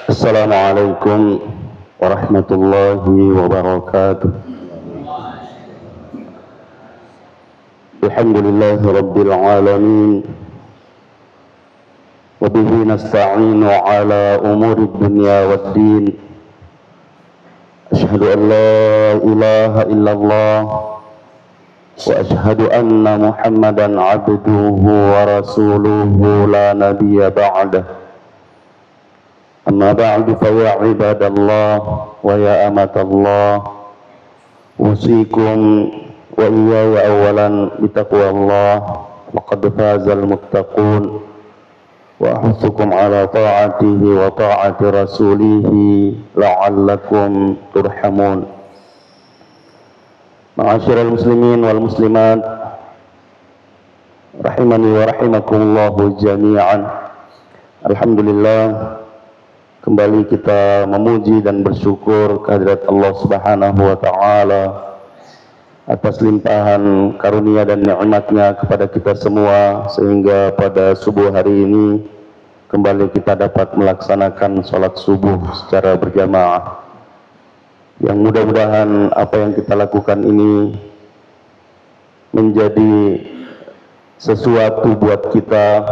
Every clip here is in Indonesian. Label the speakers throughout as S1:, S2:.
S1: Assalamualaikum warahmatullahi wabarakatuh. Alhamdulillahi rabbil alamin. Wa bihi nasta'inu ala umuri dunya waddin. Asyhadu an la ilaha illallah wa asyhadu anna Muhammadan abduhu wa rasuluhu la nabiyya ba'dah. Amma ba'du fa ya ibadallah wa ya amatallah, usikum wa iyaya awalan bitaqwallah, laqad fazal muttaqun, wa ahutsukum ala ta'atihi wa ta'ati rasulihi la'allakum turhamun. Ma'asyiral muslimin wal muslimat rahimani wa rahimakumullahu jami'an. Alhamdulillah, kembali kita memuji dan bersyukur kehadirat Allah Subhanahu wa Ta'ala atas limpahan karunia dan nikmatnya kepada kita semua, sehingga pada subuh hari ini kembali kita dapat melaksanakan sholat subuh secara berjamaah. Yang mudah-mudahan apa yang kita lakukan ini menjadi sesuatu buat kita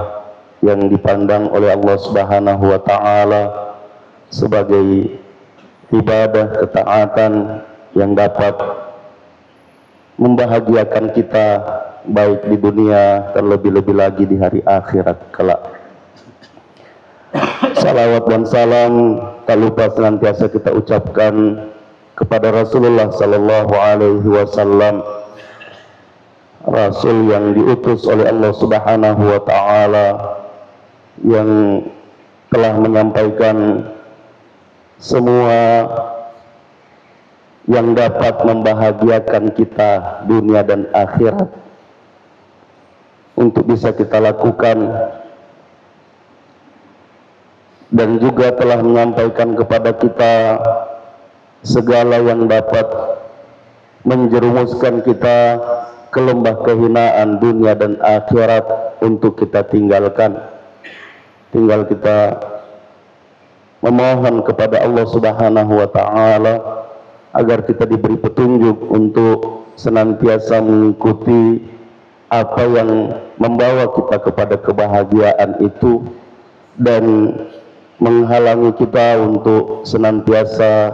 S1: yang dipandang oleh Allah Subhanahu wa Ta'ala sebagai ibadah ketaatan yang dapat membahagiakan kita baik di dunia, terlebih-lebih lagi di hari akhirat kelak. Salawat dan salam tak lupa senantiasa kita ucapkan kepada Rasulullah sallallahu alaihi wasallam, Rasul yang diutus oleh Allah Subhanahu wa Ta'ala, yang telah menyampaikan semua yang dapat membahagiakan kita dunia dan akhirat untuk bisa kita lakukan, dan juga telah menyampaikan kepada kita segala yang dapat menjerumuskan kita ke lembah kehinaan dunia dan akhirat untuk kita tinggalkan. Tinggal kita memohon kepada Allah Subhanahu wa Ta'ala agar kita diberi petunjuk untuk senantiasa mengikuti apa yang membawa kita kepada kebahagiaan itu, dan menghalangi kita untuk senantiasa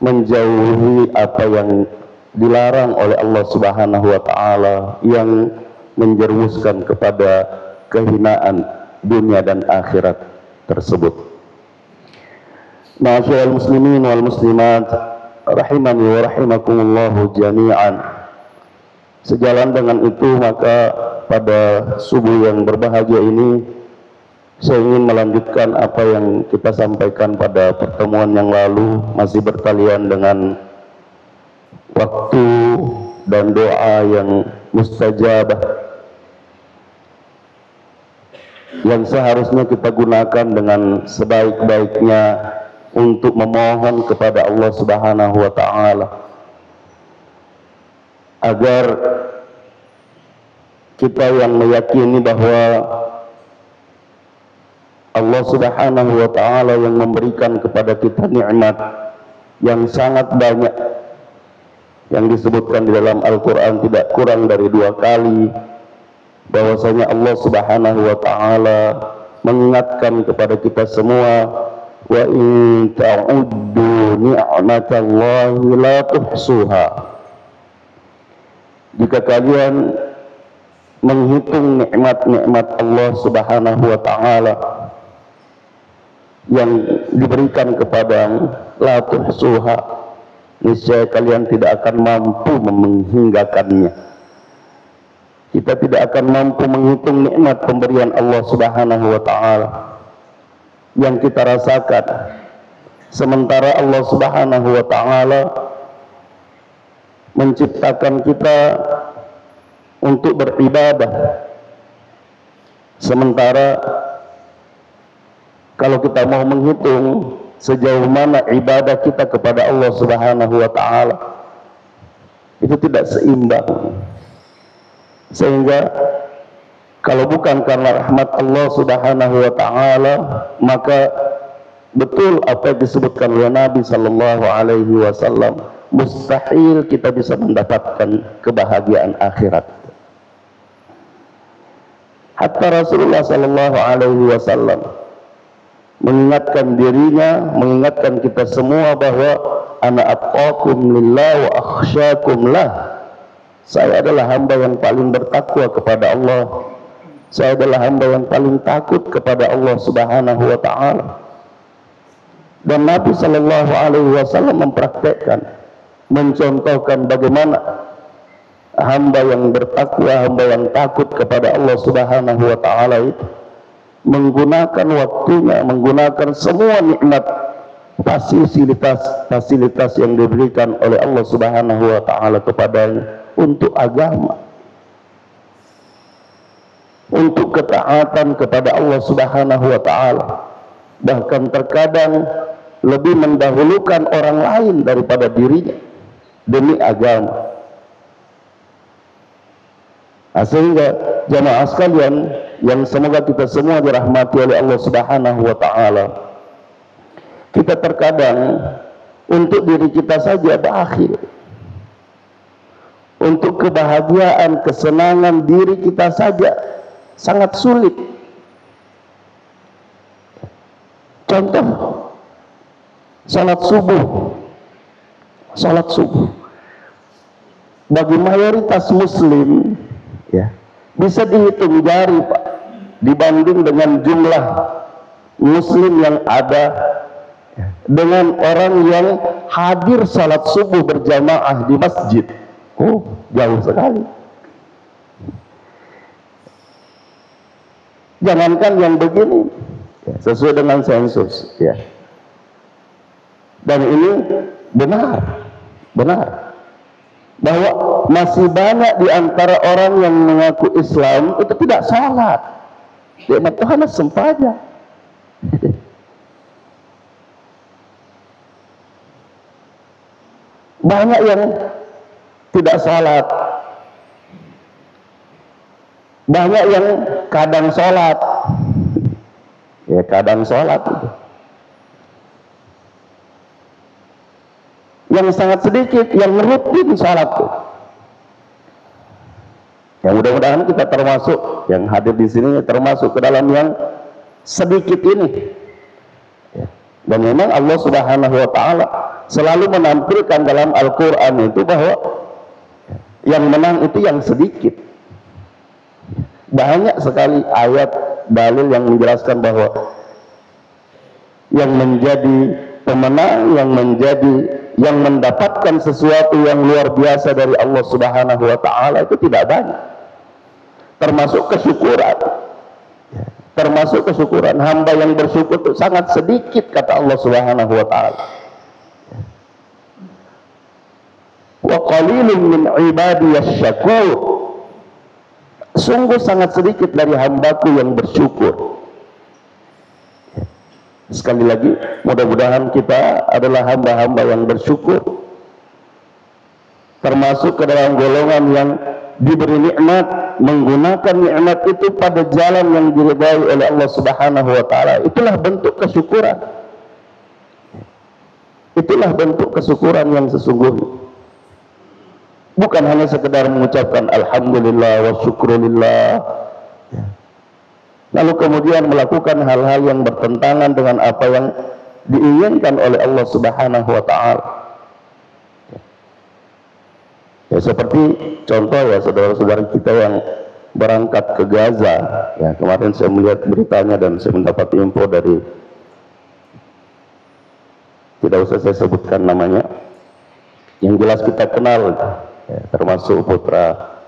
S1: menjauhi apa yang dilarang oleh Allah Subhanahu wa Ta'ala yang menjerumuskan kepada kehinaan dunia dan akhirat tersebut. Ma'asyiral muslimin wal muslimat rahimani wa rahimakumullahu jami'an. Sejalan dengan itu, maka pada subuh yang berbahagia ini saya ingin melanjutkan apa yang kita sampaikan pada pertemuan yang lalu, masih bertalian dengan waktu dan doa yang mustajabah yang seharusnya kita gunakan dengan sebaik-baiknya untuk memohon kepada Allah Subhanahu wa Ta'ala agar kita yang meyakini bahwa Allah Subhanahu wa Ta'ala yang memberikan kepada kita nikmat yang sangat banyak, yang disebutkan di dalam Al-Quran tidak kurang dari 2 kali, bahwasanya Allah Subhanahu wa Ta'ala mengingatkan kepada kita semua, wa in ta'uddu ni'matallahi la tuhsuha. Jika kalian menghitung nikmat-nikmat Allah Subhanahu wa Ta'ala yang diberikan kepadamu, la tuhsuha, niscaya kalian tidak akan mampu menghinggakannya. Kita tidak akan mampu menghitung nikmat pemberian Allah Subhanahu wa Ta'ala yang kita rasakan, sementara Allah Subhanahu wa Ta'ala menciptakan kita untuk beribadah. Sementara kalau kita mau menghitung sejauh mana ibadah kita kepada Allah Subhanahu wa Ta'ala, itu tidak seimbang. Sehingga kalau bukan karena rahmat Allah Subhanahu wa Ta'ala, maka betul apa yang disebutkan oleh Nabi Sallallahu Alaihi Wasallam, mustahil kita bisa mendapatkan kebahagiaan akhirat. Hatta Rasulullah Sallallahu Alaihi Wasallam mengingatkan dirinya, mengingatkan kita semua bahwa ana atqakum lillah wa akhsyakum lah. Saya adalah hamba yang paling bertakwa kepada Allah. Saya adalah hamba yang paling takut kepada Allah Subhanahu wa taala. Dan Nabi Sallallahu Alaihi Wasallam mempraktekkan, mencontohkan bagaimana hamba yang bertakwa, hamba yang takut kepada Allah Subhanahu wa taala itu menggunakan waktunya, menggunakan semua nikmat, fasilitas yang diberikan oleh Allah Subhanahu wa taala kepadanya untuk agama, untuk ketaatan kepada Allah Subhanahu wa taala. Bahkan terkadang lebih mendahulukan orang lain daripada dirinya demi agama. Sehingga jamaah sekalian yang semoga kita semua dirahmati oleh Allah Subhanahu wa taala, kita terkadang untuk diri kita saja berakhir, untuk kebahagiaan, kesenangan diri kita saja sangat sulit. Contoh, salat subuh. Salat subuh bagi mayoritas muslim ya bisa dihitung jari, Pak, dibanding dengan jumlah muslim yang ada dengan orang yang hadir salat subuh berjamaah di masjid. Oh, jauh sekali. Jangankan yang begini, sesuai dengan sensus ya. Dan ini benar bahwa masih banyak di antara orang yang mengaku Islam itu tidak salat. Dia Tuhan sempaja. Banyak yang tidak salat, banyak yang kadang salat, ya kadang salat itu. Yang sangat sedikit yang rutin salat itu. Yang mudah-mudahan kita termasuk, yang hadir di sini termasuk ke dalam yang sedikit ini. Dan memang Allah Subhanahu wa taala selalu menampilkan dalam Al-Qur'an itu bahwa yang menang itu yang sedikit. Banyak sekali ayat dalil yang menjelaskan bahwa yang menjadi pemenang, yang mendapatkan sesuatu yang luar biasa dari Allah Subhanahu wa taala itu tidak banyak. Termasuk kesyukuran. Termasuk kesyukuran, hamba yang bersyukur itu sangat sedikit kata Allah Subhanahu wa taala. Wa qalilun min ibadiyasy syakur. Sungguh sangat sedikit dari hambaku yang bersyukur. Sekali lagi, mudah-mudahan kita adalah hamba-hamba yang bersyukur, termasuk ke dalam golongan yang diberi nikmat, menggunakan nikmat itu pada jalan yang diridai oleh Allah Subhanahu wa taala. Itulah bentuk kesyukuran. Itulah bentuk kesyukuran yang sesungguhnya. Bukan hanya sekedar mengucapkan alhamdulillah wa syukrulillah, lalu kemudian melakukan hal-hal yang bertentangan dengan apa yang diinginkan oleh Allah Subhanahu wa taala. Ya, seperti contoh ya saudara-saudara kita yang berangkat ke Gaza. Ya, kemarin saya melihat beritanya dan saya mendapat info dari, tidak usah saya sebutkan namanya, yang jelas kita kenal ya, termasuk putra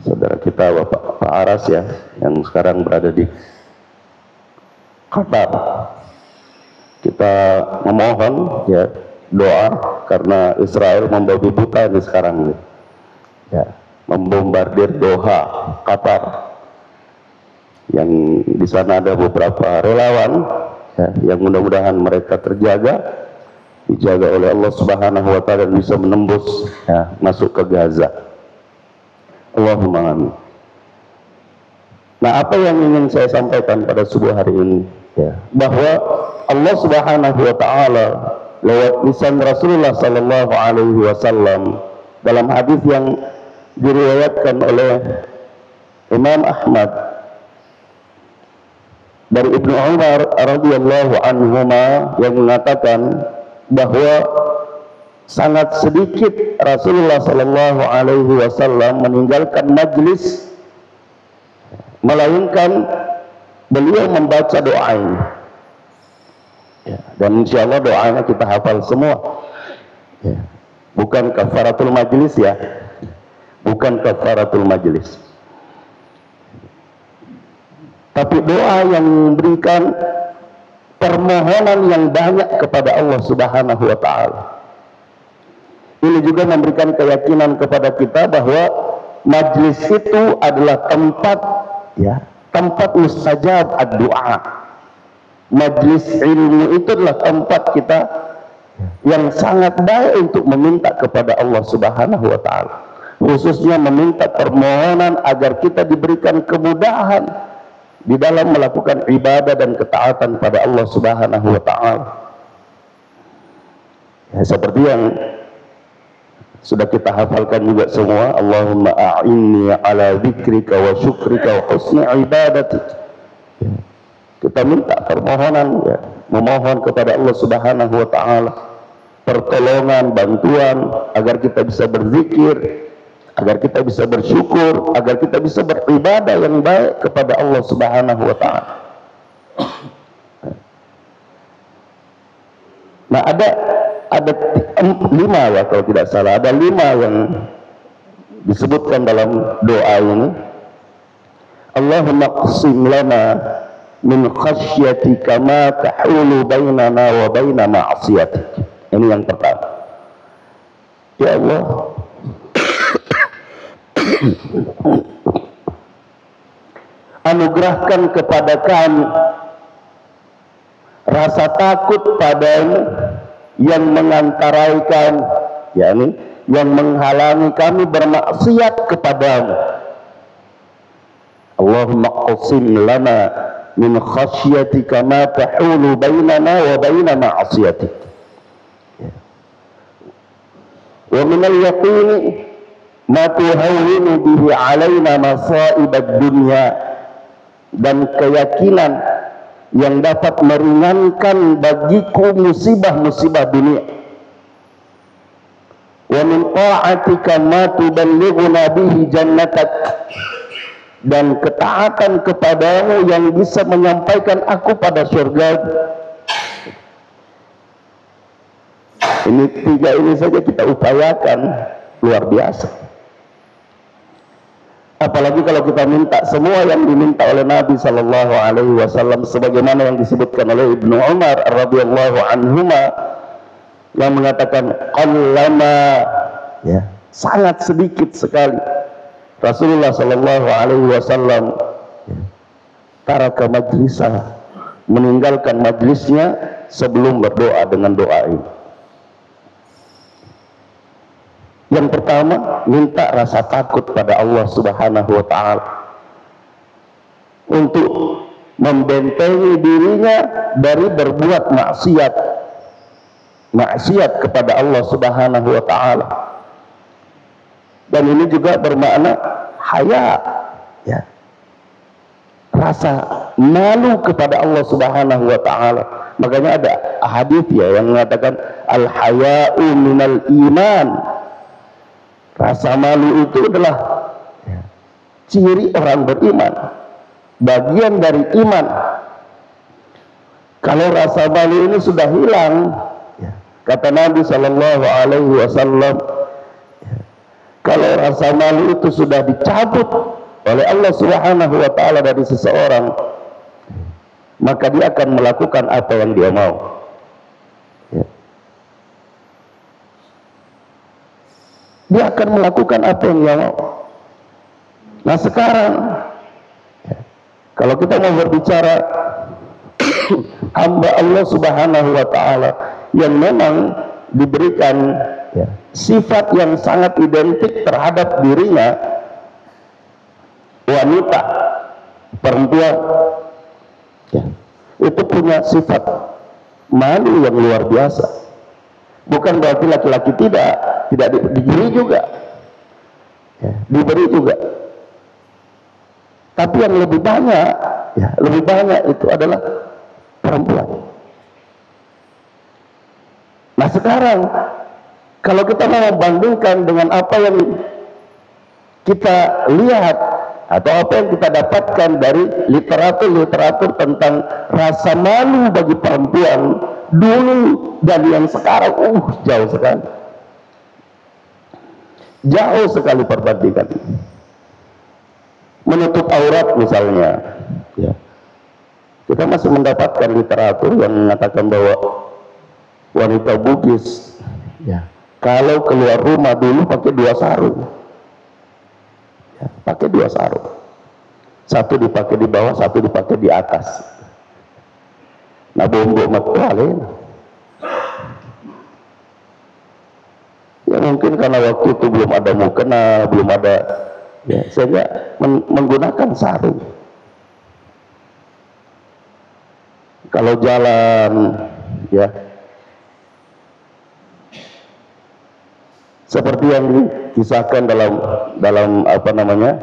S1: saudara kita Bapak Pak Aras ya, yang sekarang berada di Qatar. Kita memohon ya doa karena Israel membabi buta ini sekarang ya, membombardir Doha, Qatar, yang di sana ada beberapa relawan ya, yang mudah-mudahan mereka dijaga oleh Allah Subhanahu wa taala dan bisa menembus ya, masuk ke Gaza. Allahumma amin. Nah, apa yang ingin saya sampaikan pada subuh hari ini ya, bahwa Allah Subhanahu wa taala lewat lisan Rasulullah sallallahu alaihi wasallam dalam hadis yang diriwayatkan oleh Imam Ahmad dari Ibnu Umar radhiyallahu anhuma yang mengatakan bahwa sangat sedikit Rasulullah sallallahu alaihi wasallam meninggalkan majlis melainkan beliau membaca doa ini. Ya, dan insya Allah doanya kita hafal semua. Ya, bukan kafaratul majlis ya, bukan kafaratul majlis. Tapi doa yang memberikan permohonan yang banyak kepada Allah Subhanahu wa taala. Ini juga memberikan keyakinan kepada kita bahwa majlis itu adalah tempat ya, tempat mustajab ad-du'a. Majlis ilmu itu adalah tempat kita yang sangat baik untuk meminta kepada Allah Subhanahu wa taala. Khususnya meminta permohonan agar kita diberikan kemudahan di dalam melakukan ibadah dan ketaatan pada Allah Subhanahu wa taala. Ya, seperti yang sudah kita hafalkan juga semua, Allahumma a'inni ala dzikrika wa syukrika wa husni ibadatik. Ya, kita minta permohonan ya, memohon kepada Allah Subhanahu wa taala pertolongan, bantuan agar kita bisa berzikir, agar kita bisa bersyukur, agar kita bisa beribadah yang baik kepada Allah Subhanahu wa taala. Nah, ada 5 ya kalau tidak salah, ada 5 yang disebutkan dalam doa ini. Allahumma qsim lana min khasyatika ma tahulu bainana wa baina ma'asiyatik. Ini yang pertama. Ya Allah, anugerahkan kepada kami rasa takut padamu yang mengantaraikan, yakni yang menghalangi kami bermaksiat kepadamu. Allahumma qsim lana min khasyatika ma tahulu bainana wa baina ma'asiyatik wa min al-yaqini ma tuhawwinu bihi alaina masa'ib ad-dunya, dan keyakinan yang dapat meringankan bagiku musibah-musibah dunia. Wa min ta'atika ma tuballighuna bihi jannatak, dan ketaatan kepadamu yang bisa menyampaikan aku pada surga. Ini 3 ini saja kita upayakan luar biasa. Apalagi kalau kita minta semua yang diminta oleh Nabi Sallallahu Alaihi Wasallam, sebagaimana yang disebutkan oleh Ibnu Umar radhiyallahu anhuma yang mengatakan qallama, ya, sangat sedikit sekali Rasulullah Sallallahu Alaihi Wasallam taraka majlisah, meninggalkan majlisnya sebelum berdoa dengan doa ini. Yang pertama, minta rasa takut pada Allah Subhanahu wa taala untuk membentengi dirinya dari berbuat maksiat kepada Allah Subhanahu wa taala. Dan ini juga bermakna haya, ya, rasa malu kepada Allah Subhanahu wa taala. Makanya ada hadis ya yang mengatakan al-haya'u minal iman. Rasa malu itu adalah ciri orang beriman, bagian dari iman. Kalau rasa malu ini sudah hilang, kata Nabi Sallallahu Alaihi Wasallam, kalau rasa malu itu sudah dicabut oleh Allah Subhanahu Wa Taala dari seseorang, maka dia akan melakukan apa yang dia mau. Dia akan melakukan apa yang dia mau. Nah sekarang, kalau kita mau berbicara hamba Allah Subhanahu wa taala yang memang diberikan sifat yang sangat identik terhadap dirinya, wanita, perempuan, itu punya sifat malu yang luar biasa. Bukan berarti laki-laki tidak diberi juga, ya, diberi juga. Tapi yang lebih banyak, ya, lebih banyak itu adalah perempuan. Nah sekarang kalau kita mau membandingkan dengan apa yang kita lihat atau apa yang kita dapatkan dari literatur tentang rasa malu bagi perempuan dulu dan yang sekarang, jauh sekali. Jauh sekali perbandingan. Menutup aurat misalnya, ya. Kita masih mendapatkan literatur yang mengatakan bahwa wanita Bugis, ya, kalau keluar rumah dulu pakai 2 sarung, ya, pakai 2 sarung, satu dipakai di bawah, satu dipakai di atas. Nah bombo matwalin, ya mungkin karena waktu itu belum ada mukena, belum ada, ya, sehingga menggunakan sarung. Kalau jalan, ya, seperti yang dikisahkan dalam apa namanya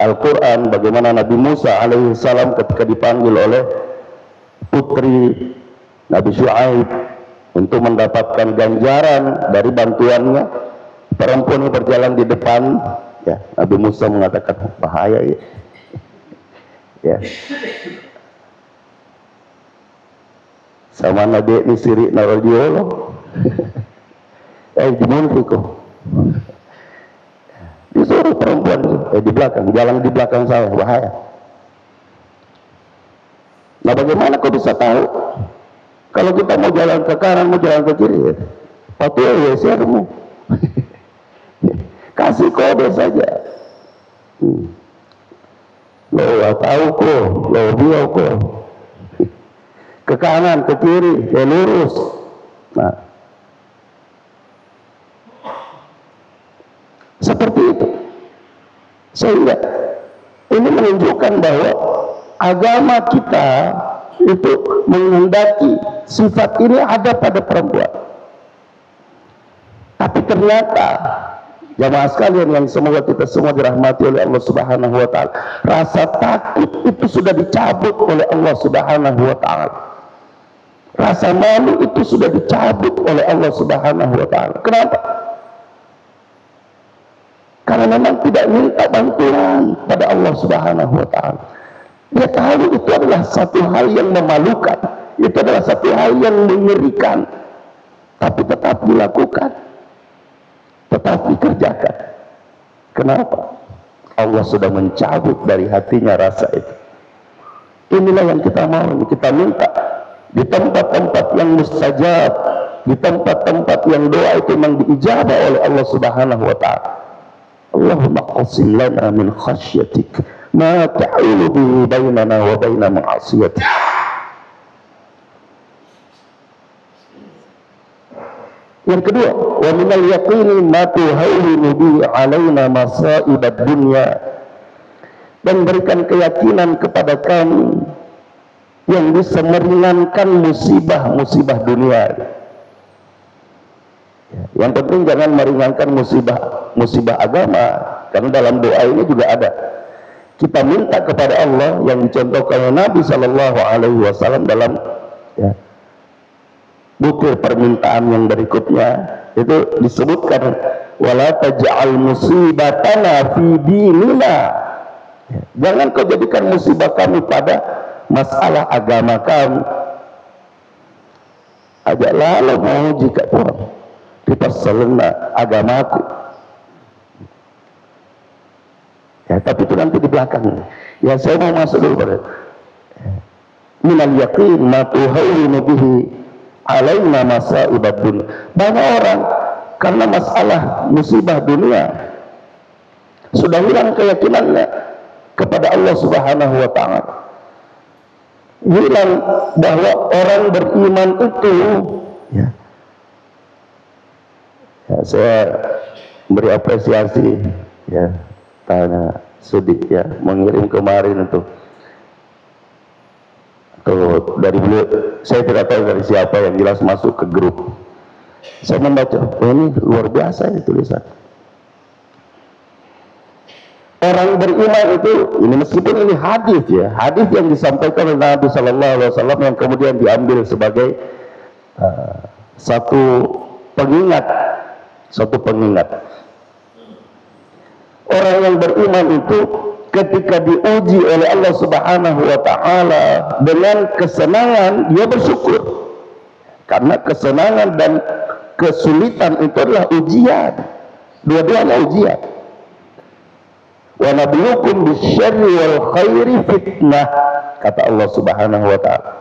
S1: Al-Quran, bagaimana Nabi Musa alaihissalam ketika dipanggil oleh putri Nabi Syuaib untuk mendapatkan ganjaran dari bantuannya, perempuan yang berjalan di depan, ya, Nabi Musa mengatakan bahaya, ya, ya. Sama Nabi ini sirik narodiolo. Dimuntiku disuruh perempuan di belakang, jalan di belakang saya, bahaya. Nah bagaimana kau bisa tahu kalau kita mau jalan ke kanan, mau jalan ke kiri? Patuh ya siarmu. Kasih kode saja. Lo tahu kok, lo biar kok. Ke kanan, ke kiri, ya lurus. Nah, seperti itu. Sehingga ini menunjukkan bahwa agama kita itu menghendaki sifat ini ada pada perempuan. Tapi ternyata jamaah sekalian yang semoga kita semua dirahmati oleh Allah Subhanahu wa taala, rasa takut itu sudah dicabut oleh Allah Subhanahu wa taala. Rasa malu itu sudah dicabut oleh Allah Subhanahu wa taala. Kenapa? Karena memang tidak minta bantuan pada Allah Subhanahu wa taala. Dia tahu itu adalah satu hal yang memalukan, itu adalah satu hal yang mengerikan, tapi tetap dilakukan, tetap dikerjakan. Kenapa? Allah sudah mencabut dari hatinya rasa itu. Inilah yang kita mau, kita minta di tempat-tempat yang mustajab, di tempat-tempat yang doa itu memang diijabah oleh Allah Subhanahu wa taala. Allahumma qasim lana min khasyatik ma ta'ulu bihi bainana wa baina ma'asiyatik. Yang kedua, wa minal yaqini ma tuhawwinu bihi alaina masa'ib ad-dunya, dan berikan keyakinan kepada kami yang bisa meringankan musibah-musibah dunia. Yang penting jangan meringankan musibah agama, karena dalam doa ini juga ada. Kita minta kepada Allah yang dicontohkan oleh Nabi Shallallahu Alaihi Wasallam dalam, ya, buku permintaan yang berikutnya itu disebutkan, wala taj'al musibatana fi dinina. Jangan kau jadikan musibah kami pada masalah agama kami. Ajak lalu mau jika kurang dipassalna agamaku, ya, tapi itu nanti di belakang. Ya, saya mau masuk dulu pada minal yaqin ma tuhawwinu bihi alaina masa'ib ad-dunya. Banyak orang karena masalah musibah dunia sudah hilang keyakinannya kepada Allah Subhanahu wa taala. Hilang bahwa orang beriman itu, ya, ya, saya beri apresiasi, ya, tanya Sudik, ya, mengirim kemarin itu Tuh, dari beliau, saya tidak tahu dari siapa, yang jelas masuk ke grup. Saya membaca, ini luar biasa ini tulisan. Orang beriman itu, ini meskipun ini hadis ya, hadis yang disampaikan oleh Nabi Sallallahu Alaihi Wasallam yang kemudian diambil sebagai satu pengingat. Orang yang beriman itu ketika diuji oleh Allah Subhanahu wa taala dengan kesenangan, dia bersyukur. Karena kesenangan dan kesulitan itu adalah ujian. Dua-duanya ujian. Wa nabluukum bisyarri wal khairi fitnah, kata Allah Subhanahu wa taala.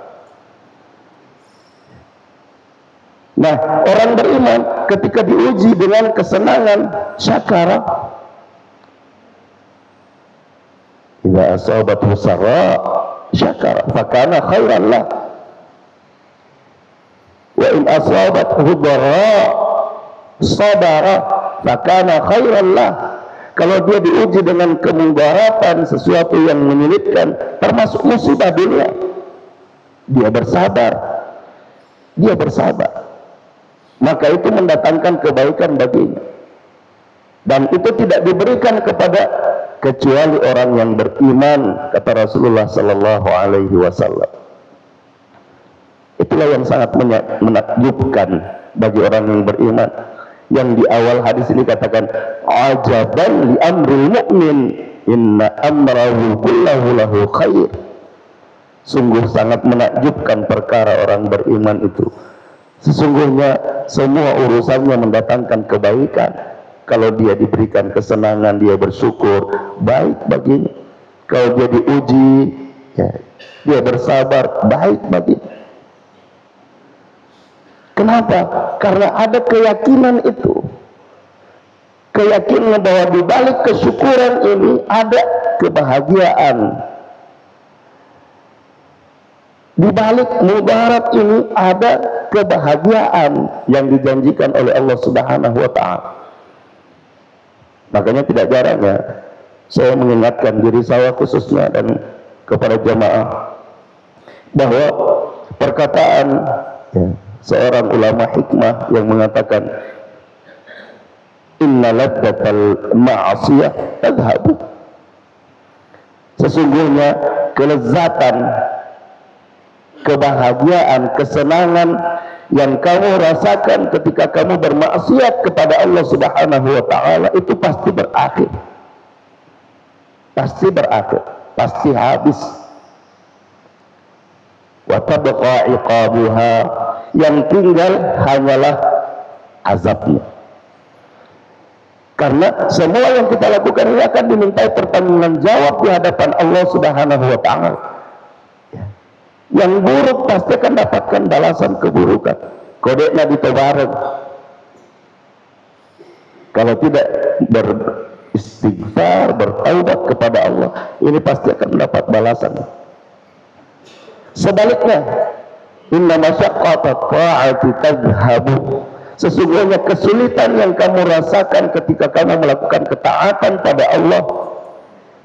S1: Nah, orang beriman ketika diuji dengan kesenangan, syakara. Idza asabathu sarra syakara fakana khairan lah. Wa in asabathu dharra sabara fakana khairan lah. Kalau dia diuji dengan kemudaratan, sesuatu yang menyulitkan, termasuk musibah dunia, dia bersabar. Maka itu mendatangkan kebaikan baginya. Dan itu tidak diberikan kepada kecuali orang yang beriman, kata Rasulullah Sallallahu Alaihi Wasallam. Itulah yang sangat menakjubkan bagi orang yang beriman. Yang di awal hadis ini katakan, ajaban li amril mu'min, inna amrahu kullahu lahu khair. Sungguh sangat menakjubkan perkara orang beriman itu. Sesungguhnya semua urusannya mendatangkan kebaikan. Kalau dia diberikan kesenangan, dia bersyukur, baik baginya. Kalau dia diuji, ya, dia bersabar, baik baginya. Kenapa? Karena ada keyakinan itu. Keyakinan bahwa di balik kesyukuran ini ada kebahagiaan. Di balik mudarat ini ada kebahagiaan yang dijanjikan oleh Allah Subhanahu wa taala. Makanya tidak jarang ya, saya mengingatkan diri saya khususnya dan kepada jamaah bahwa perkataan seorang ulama hikmah yang mengatakan inna laddatal ma'asiyah tadhhabu, sesungguhnya kelezatan, kebahagiaan, kesenangan yang kamu rasakan ketika kamu bermaksiat kepada Allah Subhanahu wa taala itu pasti berakhir. Pasti habis. Wa tabqa iqabuha, yang tinggal hanyalah azabnya. Karena semua yang kita lakukan ini akan dimintai pertanggungan jawab di hadapan Allah Subhanahu wa taala. Yang buruk pasti akan dapatkan balasan keburukan. Kodenya ditobareng. Kalau tidak beristighfar, bertaubat kepada Allah, ini pasti akan mendapat balasan. Sebaliknya, inna masyaqqata ta'ati tadhhabu, sesungguhnya kesulitan yang kamu rasakan ketika kamu melakukan ketaatan pada Allah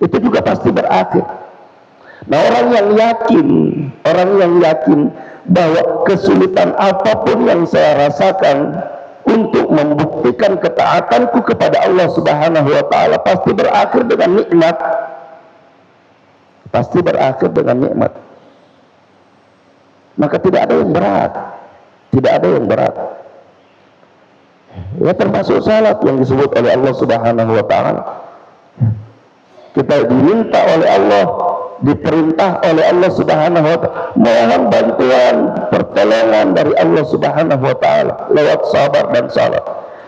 S1: itu juga pasti berakhir. Nah, orang yang yakin bahwa kesulitan apapun yang saya rasakan untuk membuktikan ketaatanku kepada Allah Subhanahu wa taala pasti berakhir dengan nikmat. Maka tidak ada yang berat. Ya, termasuk salat yang disebut oleh Allah Subhanahu wa taala. Kita diminta oleh Allah, diperintah oleh Allah Subhanahu wa taala mohon bantuan, pertolongan dari Allah Subhanahu wa taala lewat sabar dan salat.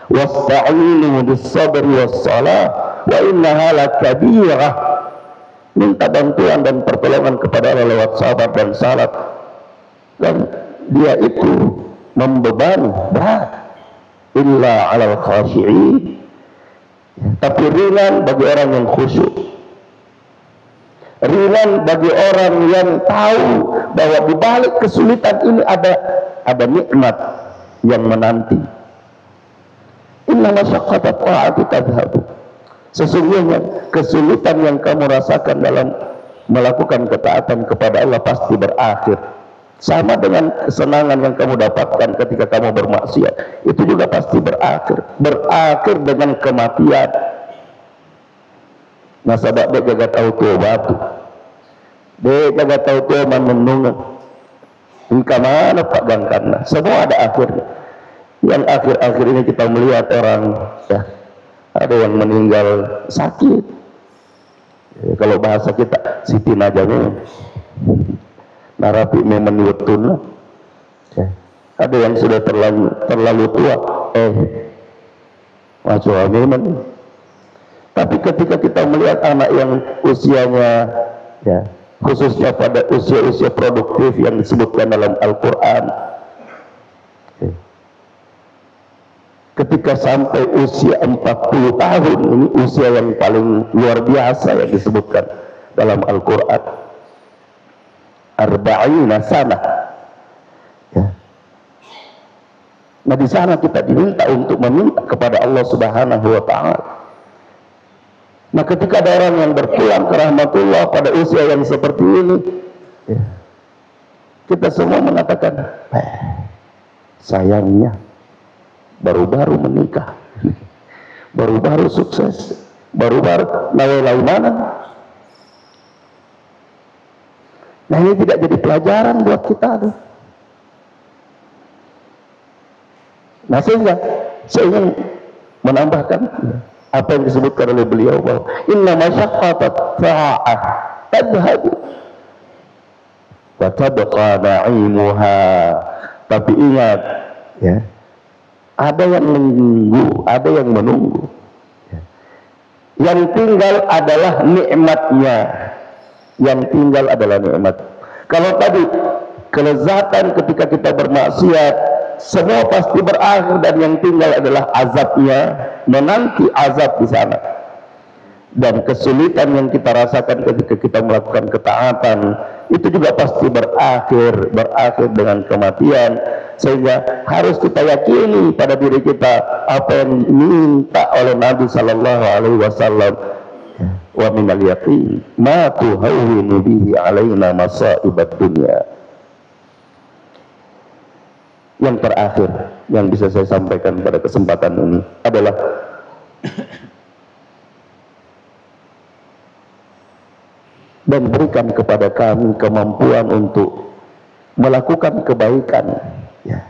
S1: Wasta'inu bis-sabri was-shalah wa innaha lakabirah. Minta bantuan dan pertolongan kepada Allah lewat sabar dan salat. Dan dia itu membebani berat. Illa 'alal khashi'in. Tapi ringan bagi orang yang khusyuk. Ringan bagi orang yang tahu bahwa di balik kesulitan ini ada nikmat yang menanti. Inna masyaqqata ta'ati tadhhabu. Sesungguhnya kesulitan yang kamu rasakan dalam melakukan ketaatan kepada Allah pasti berakhir. Sama dengan kesenangan yang kamu dapatkan ketika kamu bermaksiat, itu juga pasti berakhir. Berakhir dengan kematian. Nah, sabab dia jaga tahu tuh batu. Dia jaga tahu tuh menunggu. Hingga mana Pak Gangkarna? Semua ada akhirnya. Yang akhir-akhir ini kita melihat orang, ya, ada yang meninggal sakit. Ya, kalau bahasa kita, Siti Najamnya narapi memang wetun. Ya. Ada yang sudah terlalu tua, masuk memang. Tapi ketika kita melihat anak yang usianya, ya, khususnya pada usia-usia produktif yang disebutkan dalam Al-Quran, ya, ketika sampai usia 40 tahun, ini usia yang paling luar biasa yang disebutkan dalam Al-Quran. Arba'ina sana. Ya. Nah, di sana kita diminta untuk meminta kepada Allah Subhanahu wa Ta'ala. Nah, ketika ada orang yang berpulang ke rahmatullah pada usia yang seperti ini, ya, kita semua mengatakan, sayangnya baru-baru menikah, baru-baru sukses, baru-baru nawai mana. Nah, ini tidak jadi pelajaran buat kita tuh. Nah, sehingga saya ingin menambahkan apa yang disebutkan oleh beliau bahwa inna masyaqqatat ta'ah tadhhabu wa tabqa na'imuha. Tapi ingat, ya, ada yang menunggu, ada yang menunggu. Yang tinggal adalah nikmatnya. Yang tinggal adalah nikmat. Kalau tadi kelezatan ketika kita bermaksiat semua pasti berakhir dan yang tinggal adalah azabnya, menanti azab di sana. Dan kesulitan yang kita rasakan ketika kita melakukan ketaatan itu juga pasti berakhir dengan kematian. Sehingga harus kita yakini pada diri kita apa yang diminta oleh Nabi Sallallahu Alaihi Wasallam. Wa minal yaqin ma tuhawwinu bihi alaina masa'ibad dunya. Yang terakhir yang bisa saya sampaikan pada kesempatan ini adalah dan berikan kepada kami kemampuan untuk melakukan kebaikan, ya,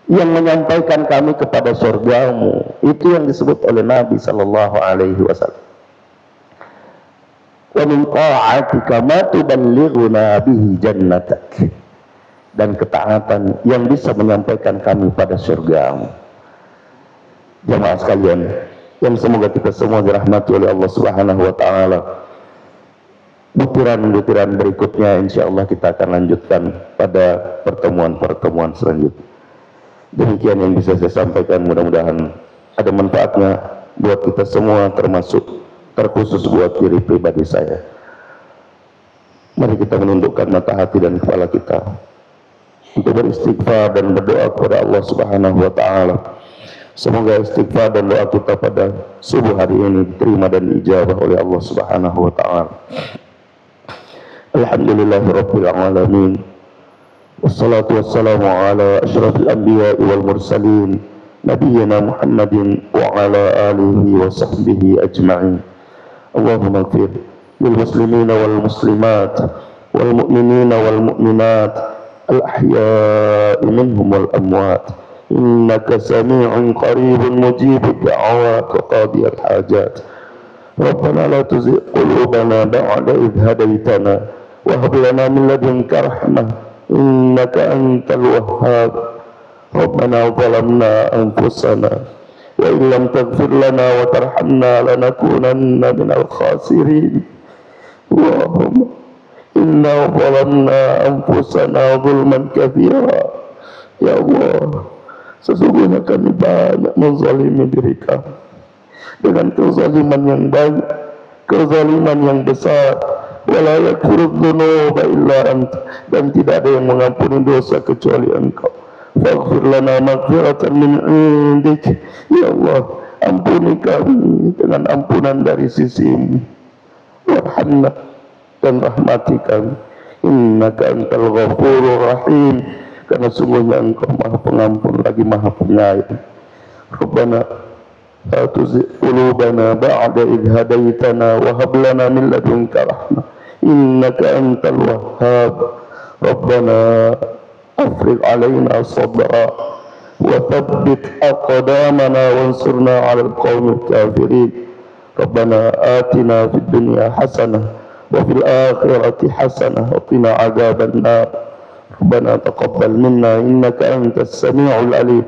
S1: yang menyampaikan kami kepada surgamu. Itu yang disebut oleh Nabi Sallallahu Alaihi Wasallam. Wa min ta'atika ma tuballighuna bihi jannatak. Dan ketaatan yang bisa menyampaikan kami pada surgamu. Jemaah sekalian, yang semoga kita semua dirahmati oleh Allah Subhanahu wa Ta'ala. Butiran-butiran berikutnya insyaallah kita akan lanjutkan pada pertemuan-pertemuan selanjutnya. Demikian yang bisa saya sampaikan, mudah-mudahan ada manfaatnya buat kita semua, terkhusus buat diri pribadi saya. Mari kita menundukkan mata hati dan kepala kita untuk beristighfar dan berdoa kepada Allah Subhanahu wa Ta'ala. Semoga istighfar dan doa kita pada subuh hari ini diterima dan diijabah oleh Allah Subhanahu wa Ta'ala. Alhamdulillahirabbil alamin. Wassalatu wassalamu ala asyrafil anbiya'i wal mursalin nabiyyina Muhammadin wa ala alihi wa sahbihi ajma'in. Allahumma ighfir lil muslimina wal muslimat wal mu'minina wal mu'minat al-ahya'i minhum wal amwat innaka sami'un qaribun mujibud da'awat wa qadiyal hajat. Rabbana la tuzigh qulubana ba'da idh hadaytana wa hab lana min ladunka rahmah innaka antal wahhab. Rabbana zalamna anfusana wa in lam taghfir lana wa tarhamna lanakunanna minal khasirin. Allahumma inna zalamna anfusana zulman katsira. Ya Allah, sesungguhnya kami banyak menzalimi diri kami dengan kezaliman yang banyak, kezaliman yang besar. Wala yaghfiru dzunuba illa anta, dan tidak ada yang mengampuni dosa kecuali Engkau. Faghfir lana maghfiratan min indik. Ya Allah, ampuni kami dengan ampunan dari sisi-Mu. Warhamna dan rahmati kami. Innaka antal ghafurur rahim, karena sungguhnya Engkau Maha Pengampun lagi Maha Penyayang. Rabbana la tuzigh qulubana ba'da idh hadaitana wa hab lana min ladunka rahmah innaka antal wahhab. Rabbana afrigh alaina sabra wa thabbit aqdamana wansurna 'alal qaumil kafirin. Rabbana atina fid dunya hasanah wa fil akhirati hasanah wa qina 'adzaban nar. Rabbana taqabbal minna innaka antas samiul alim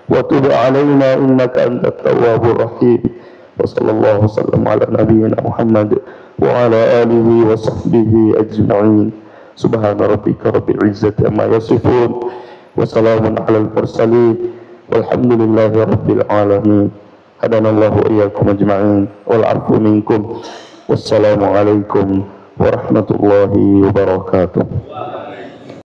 S1: wa tub 'alaina innaka antat tawwabur rahim. Wa sallallahu wasallam ala nabiyyina Muhammad wa ala alihi wa sahbihi ajma'in. Subhana rabbika rabbil izzati amma yasifun wa salamun alal mursalin walhamdulillahi rabbil alamin. Hadanallahu iyyakum ajma'in wal 'afwu minkum. Wassalamu alaikum warahmatullahi wabarakatuh.